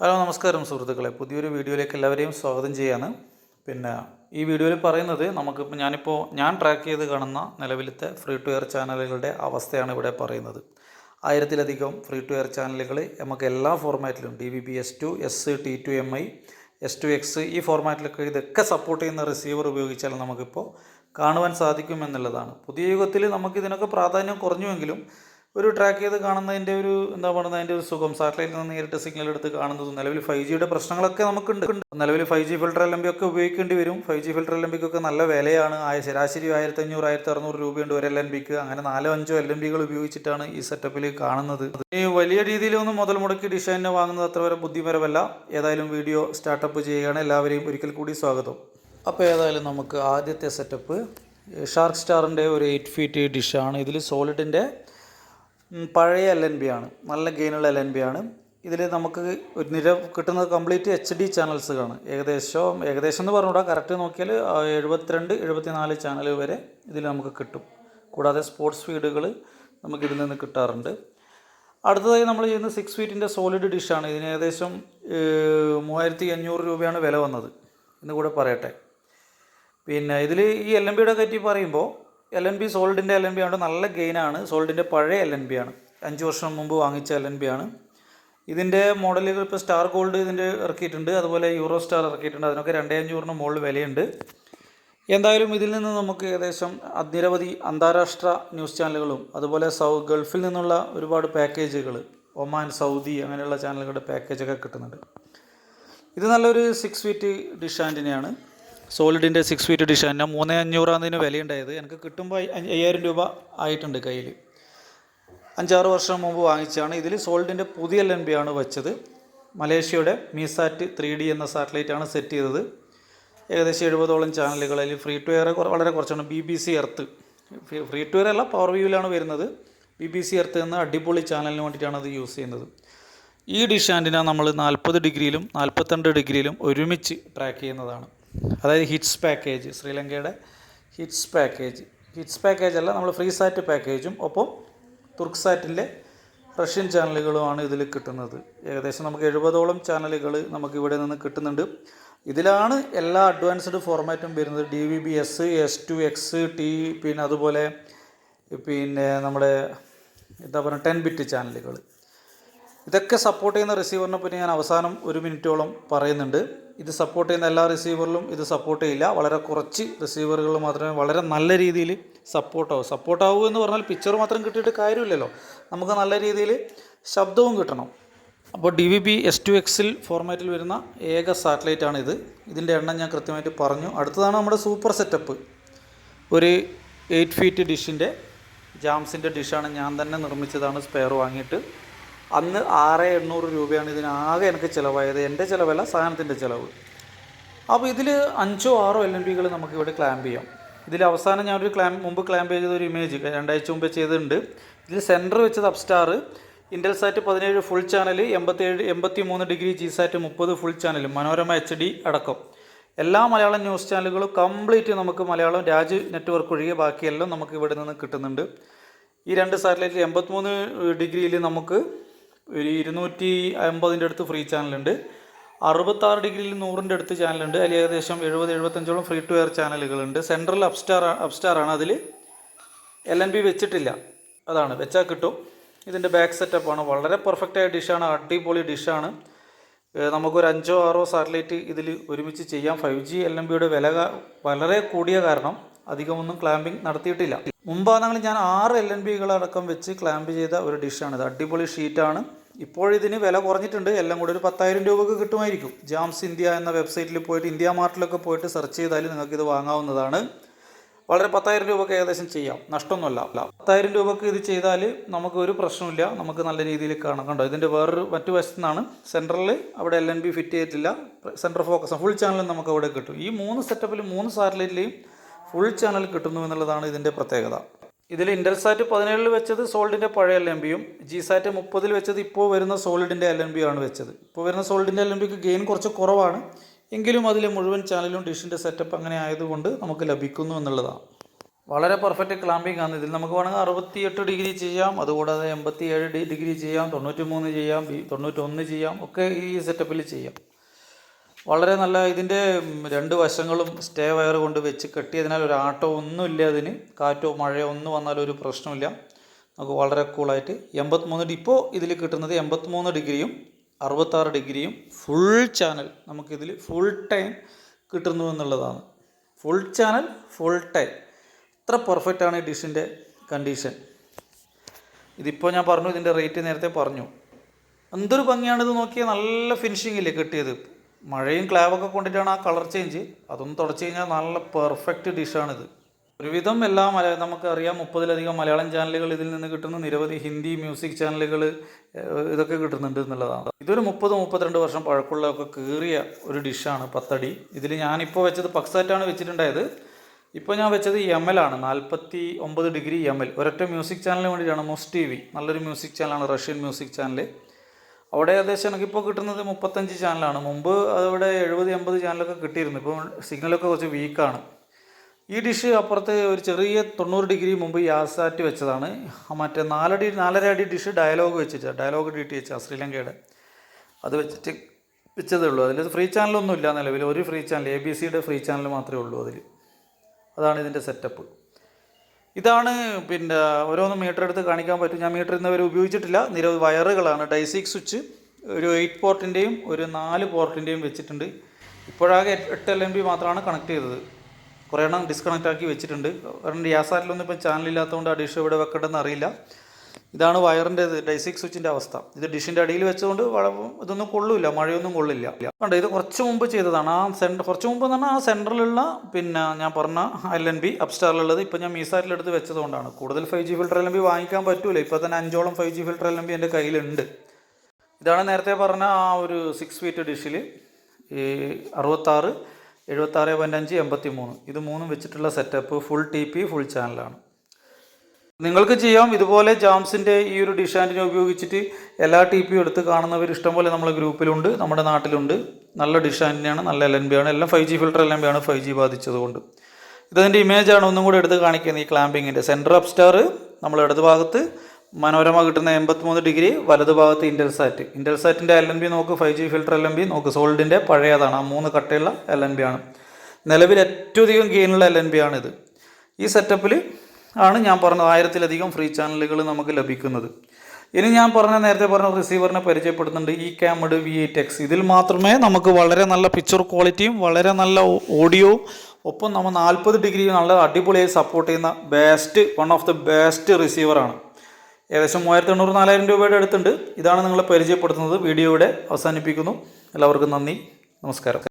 Hello നമസ്കാരം സുഹൃത്തുക്കളെ, പുതിയൊരു വീഡിയോയിലേക്ക് എല്ലാവരെയും സ്വാഗതം ചെയ്യാണ്. ഈ വീഡിയോയിൽ പറയുന്നത് ഞാൻ ട്രാക്ക് ചെയ്ത് കാണുന്ന നിലവിലത്തെ ഫ്രീ ടു എയർ ചാനലുകളുടെ അവസ്ഥയാണ് ഇവിടെ പറയുന്നത്. 1000-ലധികം ഫ്രീ ടു എയർ ചാനലുകൾ നമുക്ക് എല്ലാ ഫോർമാറ്റിലും DVB S2, S, T2MI, S2X ഈ ഫോർമാറ്റിലൊക്കെ ഇതൊക്കെ സപ്പോർട്ട് ചെയ്യുന്ന റിസീവർ ഉപയോഗിച്ചാൽ നമുക്കിപ്പോൾ കാണുവാൻ സാധിക്കുമെന്നുള്ളതാണ്. പുതിയ യുഗത്തിൽ നമുക്കിതിനൊക്കെ പ്രാധാന്യം കുറഞ്ഞുവെങ്കിലും ഒരു ട്രാക്ക് ചെയ്ത് കാണുന്നതിൻ്റെ അതിൻ്റെ ഒരു സുഖം, സാറ്റലൈറ്റിൽ നിന്ന് നേരിട്ട് സിഗ്നൽ എടുത്ത് കാണുന്നതും, നിലവിൽ 5Gയുടെ പ്രശ്നങ്ങളൊക്കെ നമുക്കുണ്ട്. നിലവിൽ 5G ഫിൽട്ടർ LMB ഒക്കെ ഉപയോഗിക്കേണ്ടി വരും. 5G ഫിൽട്ടർ LMBക്കൊക്കെ നല്ല വിലയാണ്. ശരാശരി 1500-1600 രൂപയുണ്ട് ഒരു LMBക്ക്. അങ്ങനെ 4-5 LMBകൾ ഉപയോഗിച്ചിട്ടാണ് ഈ സെറ്റപ്പിൽ കാണുന്നത്. ഈ വലിയ രീതിയിലൊന്നും മുതൽ മുടക്കി ഡിഷൈനെ വാങ്ങുന്നത് അത്ര വരെ ബുദ്ധിപരമല്ല. ഏതായാലും വീഡിയോ സ്റ്റാർട്ടപ്പ് ചെയ്യുകയാണ്. എല്ലാവരെയും ഒരിക്കൽ കൂടി സ്വാഗതം. അപ്പോൾ ഏതായാലും നമുക്ക് ആദ്യത്തെ സെറ്റപ്പ് ഷാർക്ക് സ്റ്റാറിൻ്റെ ഒരു 8 ഫീറ്റ് ഡിഷാണ്. ഇതിൽ സോളിഡിൻ്റെ പഴയ LNB ആണ്, നല്ല ഗെയിനുള്ള LNB ആണ്. ഇതിൽ നമുക്ക് ഒരു കിട്ടുന്നത് കംപ്ലീറ്റ് HD ചാനൽസുകളാണ്. ഏകദേശം എന്ന് പറഞ്ഞുകൂടാ, കറക്റ്റ് നോക്കിയാൽ 72-74 ചാനൽ വരെ ഇതിൽ നമുക്ക് കിട്ടും. കൂടാതെ സ്പോർട്സ് ഫീഡുകൾ നമുക്കിതിൽ നിന്ന് കിട്ടാറുണ്ട്. അടുത്തതായി നമ്മൾ ചെയ്യുന്ന 6 ഫീറ്റിൻ്റെ സോളിഡ് ഡിഷാണ്. ഇതിന് ഏകദേശം 3500 രൂപയാണ് വില വന്നത് എന്ന് കൂടെ പറയട്ടെ. ഇതിൽ ഈ LNBയുടെ പറ്റി പറയുമ്പോൾ LNB സോളിഡിൻ്റെ LNB ആണ്, നല്ല ഗെയിനാണ്. സോളിഡിൻ്റെ പഴയ LNB ആണ്, 5 വർഷം മുമ്പ് വാങ്ങിച്ച LNB ആണ്. ഇതിൻ്റെ മോഡലുകൾ ഇപ്പോൾ സ്റ്റാർ ഗോൾഡ് ഇതിൻ്റെ ഇറക്കിയിട്ടുണ്ട്, അതുപോലെ യൂറോ സ്റ്റാർ ഇറക്കിയിട്ടുണ്ട്. അതിനൊക്കെ 2500 മുകളിൽ വിലയുണ്ട്. എന്തായാലും ഇതിൽ നിന്ന് നമുക്ക് ഏകദേശം നിരവധി അന്താരാഷ്ട്ര ന്യൂസ് ചാനലുകളും അതുപോലെ ഗൾഫിൽ നിന്നുള്ള ഒരുപാട് പാക്കേജുകൾ, ഒമാൻ, സൗദി അങ്ങനെയുള്ള ചാനലുകളുടെ പാക്കേജൊക്കെ കിട്ടുന്നുണ്ട്. ഇത് നല്ലൊരു 6 ഫീറ്റ് ഡിഷ് ആൻറ്റിനയാണ്. സോളിഡിൻ്റെ 6 ഫീറ്റ് ഡിഷാൻ്റെ 3500 വിലയുണ്ടായത്. എനിക്ക് കിട്ടുമ്പോൾ 5000 രൂപ ആയിട്ടുണ്ട് കയ്യിൽ. 5-6 വർഷം മുമ്പ് വാങ്ങിച്ചാണ്. ഇതിൽ സോളിഡിൻ്റെ പുതിയ LNB ആണ് വെച്ചത്. മലേഷ്യയുടെ മീസാറ്റ് 3D എന്ന സാറ്റലൈറ്റാണ് സെറ്റ് ചെയ്തത്. ഏകദേശം 70ഓളം ചാനലുകളിൽ ഫ്രീ ടു എയർ വളരെ കുറച്ചാണ്. BBC earth, free to air അല്ല, പവർ വ്യൂവിലാണ് വരുന്നത്. BBC എർത്ത് എന്ന അടിപൊളി ചാനലിന് വേണ്ടിയിട്ടാണ് അത് യൂസ് ചെയ്യുന്നത്. ഈ ഡിഷ് ആൻറ്റിന നമ്മൾ 40 ഡിഗ്രിയിലും 42 ഡിഗ്രിയിലും ഒരുമിച്ച് ട്രാക്ക് ചെയ്യുന്നതാണ്. അതായത് ഹിറ്റ്സ് പാക്കേജ്, ശ്രീലങ്കയുടെ ഹിറ്റ്സ് പാക്കേജ് അല്ല, നമ്മൾ ഫ്രീ സാറ്റ് പാക്കേജും ഒപ്പം തുർക്ക്സാറ്റിൻ്റെ റഷ്യൻ ചാനലുകളുമാണ് ഇതിൽ കിട്ടുന്നത്. ഏകദേശം നമുക്ക് 70ഓളം ചാനലുകൾ നമുക്ക് ഇവിടെ നിന്ന് കിട്ടുന്നുണ്ട്. ഇതിലാണ് എല്ലാ അഡ്വാൻസ്ഡ് ഫോർമാറ്റും വരുന്നത്. DVB S, S2X, T, അതുപോലെ നമ്മുടെ 10 ബിറ്റ് ചാനലുകൾ. ഇതൊക്കെ സപ്പോർട്ട് ചെയ്യുന്ന റിസീവറിനെ പറ്റി ഞാൻ അവസാനം 1 മിനിറ്റോളം പറയുന്നുണ്ട്. ഇത് സപ്പോർട്ട് ചെയ്യുന്ന എല്ലാ റിസീവറിലും ഇത് സപ്പോർട്ട് ചെയ്യില്ല. വളരെ കുറച്ച് റിസീവറുകൾ മാത്രമേ വളരെ നല്ല രീതിയിൽ സപ്പോർട്ടാവൂ എന്ന് പറഞ്ഞാൽ പിക്ചർ മാത്രം കിട്ടിയിട്ട് കാര്യമില്ലല്ലോ, നമുക്ക് നല്ല രീതിയിൽ ശബ്ദവും കിട്ടണം. അപ്പോൾ DVB S2X ഫോർമാറ്റിൽ വരുന്ന ഏക സാറ്റലൈറ്റാണ് ഇത്. ഇതിൻ്റെ എണ്ണം ഞാൻ കൃത്യമായിട്ട് പറഞ്ഞു. അടുത്തതാണ് നമ്മുടെ സൂപ്പർ സെറ്റപ്പ്. ഒരു 8 ഫീറ്റ് ഡിഷിൻ്റെ ജാംസിൻ്റെ ഡിഷാണ്. ഞാൻ തന്നെ നിർമ്മിച്ചതാണ്, സ്പെയർ വാങ്ങിയിട്ട്. അന്ന് 6800 രൂപയാണ് ഇതിനാകെ എനിക്ക് ചിലവായത്. എൻ്റെ ചിലവല്ല, സാധനത്തിൻ്റെ ചിലവ്. അപ്പോൾ ഇതിൽ 5-6 LNBകൾ നമുക്കിവിടെ ക്ലാമ്പ് ചെയ്യാം. ഇതിൽ അവസാനം ഞാനൊരു മുമ്പ് ക്ലാമ്പ് ചെയ്തൊരു ഇമേജ് 2 ആഴ്ച മുമ്പ് ചെയ്തിട്ടുണ്ട്. ഇതിൽ സെൻറ്റർ വെച്ചത് Apstar, Intelsat 17 full channel, 83 degree GSAT 30 full channel, Manorama HD അടക്കം എല്ലാ മലയാളം ന്യൂസ് ചാനലുകളും കംപ്ലീറ്റ് നമുക്ക് മലയാളം രാജ് നെറ്റ്വർക്ക് ഒഴികെ ബാക്കിയെല്ലാം നമുക്ക് ഇവിടെ നിന്ന് കിട്ടുന്നുണ്ട്. ഈ 2 സാറ്റലൈറ്റിൽ 83 ഡിഗ്രിയിൽ നമുക്ക് ഒരു 250 അടുത്ത് ഫ്രീ ചാനലുണ്ട്. 66 ഡിഗ്രിയിൽ 100 അടുത്ത് ചാനലുണ്ട്. അതിൽ ഏകദേശം 70-75ഓളം ഫ്രീ ടു എയർ ചാനലുകളുണ്ട്. സെൻട്രൽ അപ്സ്റ്റാറാണ്. അതിൽ LNB വെച്ചിട്ടില്ല, അതാണ്. വെച്ചാൽ കിട്ടും. ഇതിൻ്റെ ബാക്ക് സെറ്റപ്പാണ്. വളരെ പെർഫെക്റ്റായ ഡിഷാണ്, അടിപൊളി ഡിഷാണ്. നമുക്കൊരു 5-6 സാറ്റലൈറ്റ് ഇതിൽ ഒരുമിച്ച് ചെയ്യാം. 5G LNBയുടെ വില വളരെ കൂടിയ കാരണം അധികമൊന്നും ക്ലാമ്പിംഗ് നടത്തിയിട്ടില്ല. മുമ്പാണെങ്കിൽ ഞാൻ 6 LNBകളടക്കം വെച്ച് ക്ലാമ്പ് ചെയ്ത ഒരു ഡിഷാണിത്. അടിപൊളി ഷീറ്റാണ്. ഇപ്പോഴിതിന് വില കുറഞ്ഞിട്ടുണ്ട്. എല്ലാം കൂടി ഒരു 10,000 രൂപക്ക് കിട്ടുമായിരിക്കും. ജാംസ് ഇന്ത്യ എന്ന വെബ്സൈറ്റിൽ പോയിട്ട്, ഇന്ത്യ മാർട്ടിലൊക്കെ പോയിട്ട് സെർച്ച് ചെയ്താൽ നിങ്ങൾക്കിത് വാങ്ങാവുന്നതാണ്. വളരെ 10,000 രൂപക്ക് ഏകദേശം ചെയ്യാം, നഷ്ടമൊന്നുമല്ല. 10,000 രൂപക്ക് ഇത് ചെയ്താൽ നമുക്ക് ഒരു പ്രശ്നമില്ല, നമുക്ക് നല്ല രീതിയിൽ കാണാം. കണ്ടോ, ഇതിൻ്റെ മറ്റു വശത്തു നിന്നാണ്. സെൻട്രലിൽ അവിടെ LNB ഫിറ്റ് ചെയ്തിട്ടില്ല, സെൻട്രൽ ഫോക്കസ് ഫുൾ ചാനൽ നമുക്ക് അവിടെ കിട്ടും. ഈ 3 സെറ്റപ്പിൽ 3 സാറ്റലൈറ്റിലെയും ഫുൾ ചാനൽ കിട്ടുന്നു എന്നുള്ളതാണ് ഇതിൻ്റെ പ്രത്യേകത. ഇതിൽ ഇൻ്റൽസാറ്റ് 17 വെച്ചത് സോളിഡിൻ്റെ പഴയ LNBയും, GSAT 30 വെച്ചത് ഇപ്പോൾ വരുന്ന സോളിഡിൻ്റെ LNB ആണ് വെച്ചത്. ഇപ്പോൾ വരുന്ന സോളിഡിൻ്റെ LNBക്ക് ഗെയിൻ കുറച്ച് കുറവാണ്, എങ്കിലും അതിലെ മുഴുവൻ ചാനലും ഡിഷിൻ്റെ സെറ്റപ്പ് അങ്ങനെ ആയതുകൊണ്ട് നമുക്ക് ലഭിക്കുന്നു എന്നുള്ളതാണ്. വളരെ പെർഫെക്റ്റ് ക്ലാമ്പിംഗ് ആണ്. ഇതിൽ നമുക്ക് വേണമെങ്കിൽ 68 ഡിഗ്രി ചെയ്യാം, അതുകൂടാതെ 87 ഡിഗ്രി ചെയ്യാം, 93 ചെയ്യാം, 91 ചെയ്യാം, ഒക്കെ ഈ സെറ്റപ്പിൽ ചെയ്യാം. വളരെ നല്ല. ഇതിൻ്റെ രണ്ട് വശങ്ങളും സ്റ്റേ വയർ കൊണ്ട് വെച്ച് കെട്ടിയതിനാൽ ഒരു ആട്ടോ ഒന്നുമില്ല, അതിന് കാറ്റോ മഴയോ ഒന്നും വന്നാലും ഒരു പ്രശ്നമില്ല. നമുക്ക് വളരെ കൂളായിട്ട് 83 ഇപ്പോൾ ഇതിൽ കിട്ടുന്നത് 83 ഡിഗ്രിയും 66 ഡിഗ്രിയും ഫുൾ ചാനൽ നമുക്കിതിൽ ഫുൾ ടൈം കിട്ടുന്നു എന്നുള്ളതാണ്. Full channel full time. ഇത്ര പെർഫെക്റ്റാണ് ഈ ഡിഷിൻ്റെ കണ്ടീഷൻ. ഇതിപ്പോൾ ഞാൻ പറഞ്ഞു, ഇതിൻ്റെ റേറ്റ് നേരത്തെ പറഞ്ഞു. എന്തൊരു ഭംഗിയാണിത് നോക്കിയാൽ. നല്ല ഫിനിഷിംഗ് ഇല്ലേ കിട്ടിയത്. മഴയും ക്ലാബൊക്കെ കൊണ്ടിട്ടാണ് ആ കളർ ചേഞ്ച്. അതൊന്ന് തുടച്ച് കഴിഞ്ഞാൽ നല്ല പെർഫെക്റ്റ് ഡിഷാണിത്. ഒരുവിധം എല്ലാ നമുക്കറിയാം 30-ലധികം മലയാളം ചാനലുകൾ ഇതിൽ നിന്ന് കിട്ടുന്നു. നിരവധി ഹിന്ദി മ്യൂസിക് ചാനലുകൾ ഇതൊക്കെ കിട്ടുന്നുണ്ട് എന്നുള്ളതാണ്. ഇതൊരു 30-32 വർഷം പഴക്കമുള്ളതൊക്കെ കീറിയ ഒരു ഡിഷാണ് 10 അടി. ഇതിൽ ഞാനിപ്പോൾ വെച്ചത് പക്സാറ്റാണ് വെച്ചിട്ടുണ്ടായത്. ഇപ്പോൾ ഞാൻ വെച്ചത് ML ആണ്, 49 ഡിഗ്രി ML. ഒരൊറ്റ മ്യൂസിക് ചാനലിന് വേണ്ടിയിട്ടാണ്. മുസ് TV നല്ലൊരു മ്യൂസിക് ചാനലാണ്, റഷ്യൻ മ്യൂസിക് ചാനൽ. അവിടെ ഏകദേശം എനിക്കിപ്പോൾ കിട്ടുന്നത് 35 ചാനലാണ്. മുമ്പ് അതവിടെ 70-80 ചാനലൊക്കെ കിട്ടിയിരുന്നു. ഇപ്പോൾ സിഗ്നലൊക്കെ കുറച്ച് വീക്കാണ്. ഈ ഡിഷ് അപ്പുറത്ത് ഒരു ചെറിയ 90 ഡിഗ്രി മുമ്പ് യാസാറ്റ് വെച്ചതാണ്. മറ്റേ 4 അടി ഡിഷ് ഡയലോഗ് വെച്ചിട്ട്, ഡയലോഗ് DTH ശ്രീലങ്കയുടെ, അത് വെച്ചിട്ട് വെച്ചതേ ഉള്ളൂ. അതിൽ ഫ്രീ ചാനലൊന്നും ഇല്ല നിലവിൽ. ഒരു ഫ്രീ ചാനൽ, ABCയുടെ ഫ്രീ ചാനൽ മാത്രമേ ഉള്ളൂ അതിൽ. അതാണ് ഇതിൻ്റെ സെറ്റപ്പ്. ഇതാണ് പിന്നെ ഓരോന്ന് മീറ്റർ എടുത്ത് കാണിക്കാൻ പറ്റും. ഞാൻ മീറ്റർ ഇന്ന് വരെ ഉപയോഗിച്ചിട്ടില്ല. നിരവധി വയറുകളാണ്. ഡൈസിക് സ്വിച്ച് ഒരു 8 പോർട്ടിൻ്റെയും ഒരു 4 പോർട്ടിൻ്റെയും വെച്ചിട്ടുണ്ട്. ഇപ്പോഴാകെ 8 LNB മാത്രമാണ് കണക്ട് ചെയ്തത്. കുറേ എണ്ണം ഡിസ്കണക്റ്റ് ആക്കി വെച്ചിട്ടുണ്ട്. കാരണം യാസാറ്റിലൊന്നും ഇപ്പോൾ ചാനലില്ലാത്തതുകൊണ്ട് ആ ഡിഷ് ഇവിടെ വെക്കേണ്ടതെന്ന് അറിയില്ല. ഇതാണ് വയറിൻ്റെ ഡൈസിക് സ്വിച്ചിൻ്റെ അവസ്ഥ. ഇത് ഡിഷിൻ്റെ അടിയിൽ വെച്ചുകൊണ്ട് ഇതൊന്നും കൊള്ളില്ല, മഴയൊന്നും കൊള്ളില്ല. കണ്ടോ, ഇത് കുറച്ച് മുമ്പ് ചെയ്തതാണ്. കുറച്ച് മുമ്പ് എന്ന് പറഞ്ഞാൽ ആ സെൻറ്ററിലുള്ള പിന്നെ ഞാൻ പറഞ്ഞ LNB അപ്സ്റ്റാറിലുള്ളത് ഇപ്പോൾ ഞാൻ മീസാറ്റിലെടുത്ത് വെച്ചതുകൊണ്ടാണ്. കൂടുതൽ 5G ഫിൽറ്റർ LNB വാങ്ങിക്കാൻ പറ്റൂല. ഇപ്പോൾ തന്നെ 5ഓളം 5G ഫിൽറ്റർ LNB എൻ്റെ കയ്യിലുണ്ട്. ഇതാണ് നേരത്തെ പറഞ്ഞ ആ ഒരു 6 ഫീറ്റ് ഡിഷിൽ ഈ 66, 76.5, 83 ഇത് മൂന്നും വെച്ചിട്ടുള്ള സെറ്റപ്പ് ഫുൾ TP ഫുൾ ചാനലാണ്. നിങ്ങൾക്ക് ചെയ്യാം. ഇതുപോലെ ജാംസിൻ്റെ ഈ ഒരു ഡിഷ് ആൻറ്റിനെ ഉപയോഗിച്ചിട്ട് എല്ലാ TP എടുത്ത് കാണുന്നവർ ഇഷ്ടംപോലെ നമ്മളെ ഗ്രൂപ്പിലുണ്ട്, നമ്മുടെ നാട്ടിലുണ്ട്. നല്ല ഡിഷ് ആൻറ്റിനെയാണ്, നല്ല LNB ആണ്. എല്ലാം 5G ഫിൽറ്റർ LNB ആണ്, 5G ബാധിച്ചതുകൊണ്ട്. ഇതതിൻ്റെ ഇമേജാണ് ഒന്നും കൂടെ എടുത്ത് കാണിക്കുന്നത്. ഈ ക്ലാമ്പിങ്ങിൻ്റെ സെൻറ്റർ അപ്സ്റ്റാർ നമ്മൾ ഇടത് ഭാഗത്ത്, മനോരമ കിട്ടുന്ന 83 ഡിഗ്രി വലത് ഭാഗത്ത് ഇൻറ്റൽസാറ്റിൻ്റെ LNB നോക്ക്, 5G ഫിൽറ്റർ LNB നോക്ക്. സോൾഡിൻ്റെ പഴയതാണ്, ആ 3 കട്ടയുള്ള LNB ആണ്. നിലവിൽ ഏറ്റവും അധികം ഗെയിനുള്ള LNB ആണിത്. ഈ സെറ്റപ്പിൽ ആണ് ഞാൻ പറഞ്ഞ 1000-ലധികം ഫ്രീ ചാനലുകൾ നമുക്ക് ലഭിക്കുന്നത്. ഇനി ഞാൻ നേരത്തെ പറഞ്ഞ റിസീവറിനെ പരിചയപ്പെടുത്തുന്നുണ്ട്. ഈ ക്യാമഡ് V8X. ഇതിൽ മാത്രമേ നമുക്ക് വളരെ നല്ല പിക്ചർ ക്വാളിറ്റിയും വളരെ നല്ല ഓഡിയോയും ഒപ്പം നമ്മൾ 40 ഡിഗ്രി നല്ല അടിപൊളിയായി സപ്പോർട്ട് ചെയ്യുന്ന വൺ ഓഫ് ദ ബെസ്റ്റ് റിസീവറാണ്. ഏകദേശം 3800-4000 രൂപയുടെ അടുത്തുണ്ട്. ഇതാണ് നിങ്ങളെ പരിചയപ്പെടുത്തുന്നത്. വീഡിയോ ഇവിടെ അവസാനിപ്പിക്കുന്നു. എല്ലാവർക്കും നന്ദി, നമസ്കാരം.